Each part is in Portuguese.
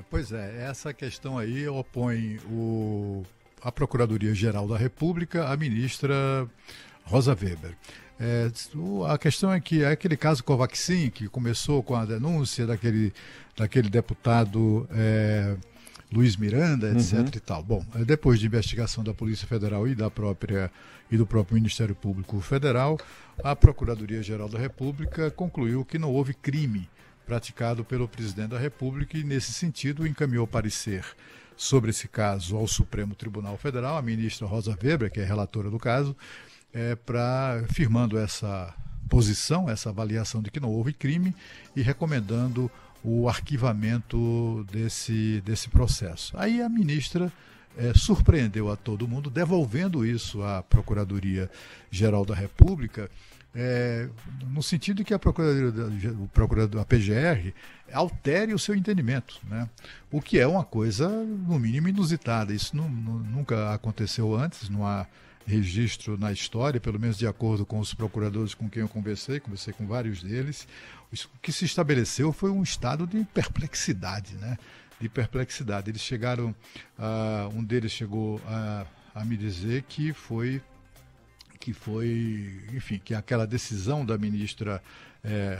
Pois é, essa questão aí opõe a Procuradoria-Geral da República à ministra Rosa Weber. A questão é que aquele caso Covaxin, que começou com a denúncia daquele deputado Luiz Miranda, etc. e tal. Bom, depois de investigação da Polícia Federal e do próprio Ministério Público Federal, a Procuradoria-Geral da República concluiu que não houve crime praticado pelo presidente da República e, nesse sentido, encaminhou parecer sobre esse caso ao Supremo Tribunal Federal, a ministra Rosa Weber, que é relatora do caso, firmando essa posição, essa avaliação de que não houve crime e recomendando o arquivamento desse processo. Aí a ministra surpreendeu a todo mundo, devolvendo isso à Procuradoria-Geral da República, no sentido de que a PGR altere o seu entendimento, né? O que é uma coisa, no mínimo, inusitada. Isso nunca aconteceu antes, não há registro na história, pelo menos de acordo com os procuradores com quem eu conversei com vários deles. O que se estabeleceu foi um estado de perplexidade, né? De perplexidade. Eles chegaram, um deles chegou a me dizer que aquela decisão da ministra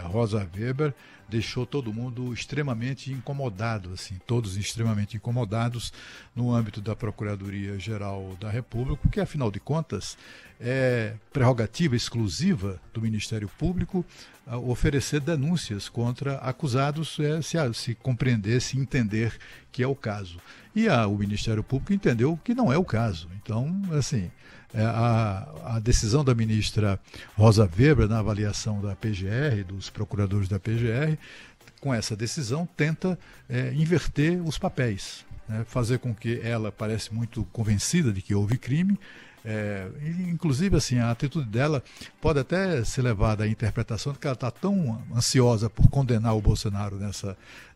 Rosa Weber deixou todo mundo extremamente incomodado, assim, todos extremamente incomodados no âmbito da Procuradoria-Geral da República, porque, afinal de contas, é prerrogativa exclusiva do Ministério Público oferecer denúncias contra acusados, se compreender, se entender que é o caso. E o Ministério Público entendeu que não é o caso. Então, assim, a decisão da ministra Rosa Weber na avaliação da PGR, dos procuradores da PGR, com essa decisão tenta inverter os papéis, né? Fazer com que ela parece muito convencida de que houve crime. Inclusive, assim, a atitude dela pode até ser levada à interpretação de que ela está tão ansiosa por condenar o Bolsonaro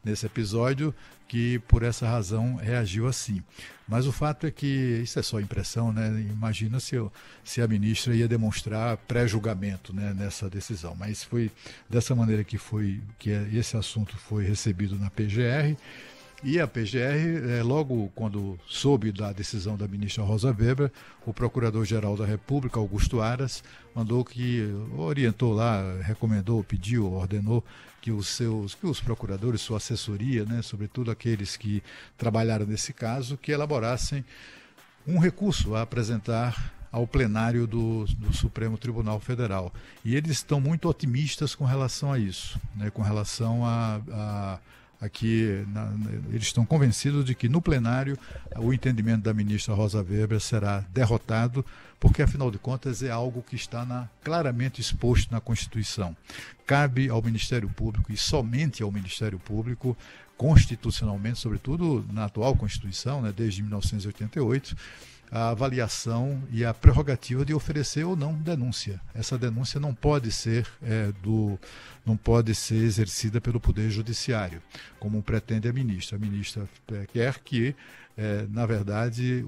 nesse episódio que, por essa razão, reagiu assim. Mas o fato é que isso é só impressão, né? Imagina se a ministra ia demonstrar pré-julgamento, né, nessa decisão. Mas foi dessa maneira que esse assunto foi recebido na PGR. E a PGR, logo quando soube da decisão da ministra Rosa Weber, o Procurador-Geral da República, Augusto Aras, orientou lá, recomendou, pediu, ordenou que os procuradores, sua assessoria, né, sobretudo aqueles que trabalharam nesse caso, que elaborassem um recurso a apresentar ao plenário do Supremo Tribunal Federal. E eles estão muito otimistas com relação a isso, né, com relação eles estão convencidos de que no plenário o entendimento da ministra Rosa Weber será derrotado, porque afinal de contas é algo que está claramente exposto na Constituição. Cabe ao Ministério Público, e somente ao Ministério Público, constitucionalmente, sobretudo na atual Constituição, né, desde 1988, a avaliação e a prerrogativa de oferecer ou não denúncia. Essa denúncia não pode ser exercida pelo Poder Judiciário, como pretende a ministra. A ministra quer que, na verdade,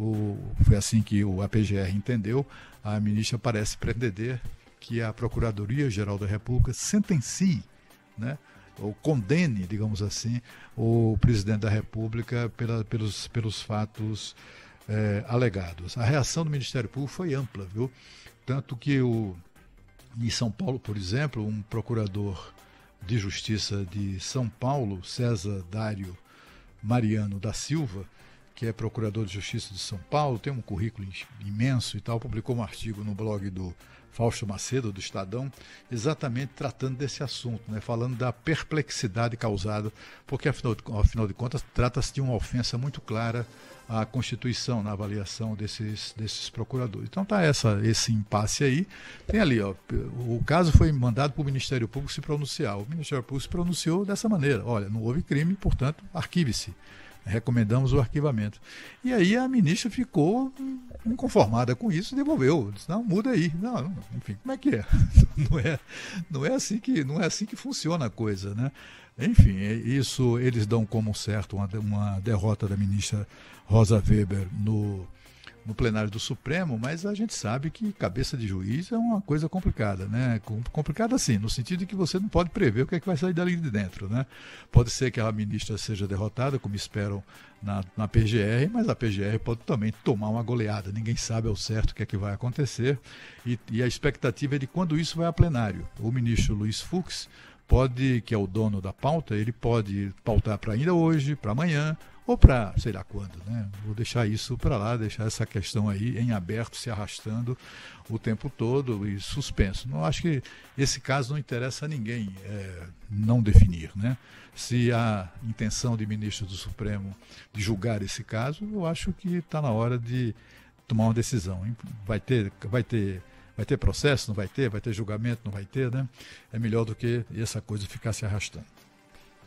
foi assim que a PGR entendeu, a ministra parece pretender que a Procuradoria-Geral da República sentencie, né, ou condene, digamos assim, o presidente da República pelos fatos alegados. A reação do Ministério Público foi ampla, viu? Tanto que em São Paulo, por exemplo, um procurador de Justiça de São Paulo, César Dário Mariano da Silva, que é procurador de Justiça de São Paulo, tem um currículo imenso e tal, publicou um artigo no blog do Fausto Macedo, do Estadão, exatamente tratando desse assunto, né, falando da perplexidade causada, porque, afinal de contas, trata-se de uma ofensa muito clara à Constituição na avaliação desses procuradores. Então está esse impasse aí. Tem ali, o caso foi mandado para o Ministério Público se pronunciar. O Ministério Público se pronunciou dessa maneira: olha, não houve crime, portanto, arquive-se. Recomendamos o arquivamento. E aí a ministra ficou inconformada com isso e devolveu. Disse, não, muda aí. Não, enfim, como é que é? Não é assim que funciona a coisa, né? Enfim, isso eles dão como certo uma derrota da ministra Rosa Weber no plenário do Supremo, mas a gente sabe que cabeça de juiz é uma coisa complicada, né? Complicada assim, no sentido de que você não pode prever o que é que vai sair dali de dentro, né? Pode ser que a ministra seja derrotada, como esperam na PGR, mas a PGR pode também tomar uma goleada. Ninguém sabe ao certo o que é que vai acontecer e a expectativa é de quando isso vai a plenário. O ministro Luiz Fux pode, que é o dono da pauta, ele pode pautar para ainda hoje, para amanhã, ou para sei lá quando, né? Vou deixar isso para lá, deixar essa questão aí em aberto, se arrastando o tempo todo e suspenso. Não acho que esse caso não interessa a ninguém não definir, né? Se há intenção de ministro do Supremo de julgar esse caso, eu acho que está na hora de tomar uma decisão. Vai ter processo? Não vai ter? Vai ter julgamento? Não vai ter, né? É melhor do que essa coisa ficar se arrastando.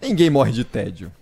Ninguém morre de tédio.